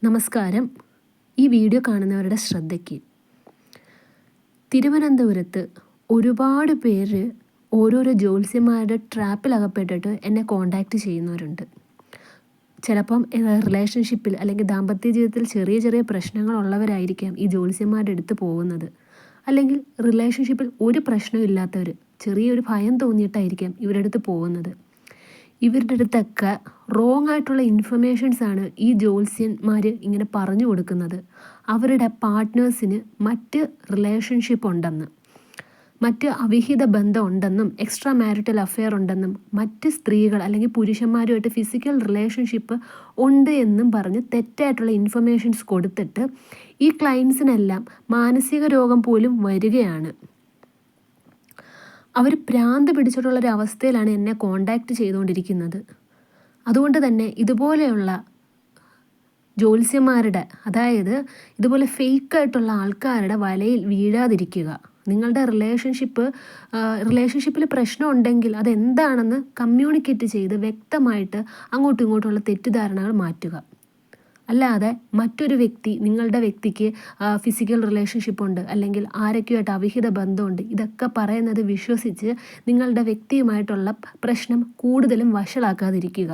നമസ്കാരം. ഈ വീഡിയോ കാണുന്നവരുടെ ശ്രദ്ധയ്ക്ക്, തിരുവനന്തപുരത്ത് ഒരുപാട് പേര് ഓരോരോ ജ്യോത്സ്യന്മാരുടെ ട്രാപ്പിലകപ്പെട്ടിട്ട് എന്നെ കോണ്ടാക്റ്റ് ചെയ്യുന്നവരുണ്ട്. ചിലപ്പം റിലേഷൻഷിപ്പിൽ അല്ലെങ്കിൽ ദാമ്പത്യ ജീവിതത്തിൽ ചെറിയ ചെറിയ പ്രശ്നങ്ങളുള്ളവരായിരിക്കാം ഈ ജ്യോത്സ്യന്മാരുടെ അടുത്ത് പോകുന്നത്. അല്ലെങ്കിൽ റിലേഷൻഷിപ്പിൽ ഒരു പ്രശ്നവും ഇല്ലാത്തവർ, ചെറിയൊരു ഭയം തോന്നിയിട്ടായിരിക്കാം ഇവരുടെ അടുത്ത് പോകുന്നത്. ഇവരുടെ അടുത്തൊക്കെ റോങ് ആയിട്ടുള്ള ഇൻഫർമേഷൻസാണ് ഈ ജ്യോത്സ്യന്മാർ ഇങ്ങനെ പറഞ്ഞു കൊടുക്കുന്നത്. അവരുടെ പാർട്ട്നേഴ്സിന് മറ്റ് റിലേഷൻഷിപ്പ് ഉണ്ടെന്ന്, മറ്റ് അവിഹിത ബന്ധം ഉണ്ടെന്നും, എക്സ്ട്രാ മാരിറ്റൽ അഫെയർ ഉണ്ടെന്നും, മറ്റ് സ്ത്രീകൾ അല്ലെങ്കിൽ പുരുഷന്മാരുമായിട്ട് ഫിസിക്കൽ റിലേഷൻഷിപ്പ് ഉണ്ട് എന്നും പറഞ്ഞ് തെറ്റായിട്ടുള്ള ഇൻഫർമേഷൻസ് കൊടുത്തിട്ട് ഈ ക്ലയൻസിനെല്ലാം മാനസിക രോഗം പോലും വരികയാണ്. അവർ ഭ്രാന്ത് പിടിച്ചിട്ടുള്ളൊരവസ്ഥയിലാണ് എന്നെ കോണ്ടാക്റ്റ് ചെയ്തുകൊണ്ടിരിക്കുന്നത്. അതുകൊണ്ട് തന്നെ ഇതുപോലെയുള്ള ജ്യോത്സ്യന്മാരുടെ, അതായത് ഇതുപോലെ ഫേക്കായിട്ടുള്ള ആൾക്കാരുടെ വലയിൽ വീഴാതിരിക്കുക. നിങ്ങളുടെ റിലേഷൻഷിപ്പിൽ പ്രശ്നം ഉണ്ടെങ്കിൽ അതെന്താണെന്ന് കമ്മ്യൂണിക്കേറ്റ് ചെയ്ത് വ്യക്തമായിട്ട് അങ്ങോട്ടും ഇങ്ങോട്ടുള്ള തെറ്റിദ്ധാരണകൾ മാറ്റുക. അല്ലാതെ മറ്റൊരു വ്യക്തി, നിങ്ങളുടെ വ്യക്തിക്ക് ഫിസിക്കൽ റിലേഷൻഷിപ്പ് ഉണ്ട് അല്ലെങ്കിൽ ആരൊക്കെയായിട്ട് അവിഹിത ബന്ധമുണ്ട്, ഇതൊക്കെ പറയുന്നത് വിശ്വസിച്ച് നിങ്ങളുടെ വ്യക്തിയുമായിട്ടുള്ള പ്രശ്നം കൂടുതലും വഷളാക്കാതിരിക്കുക.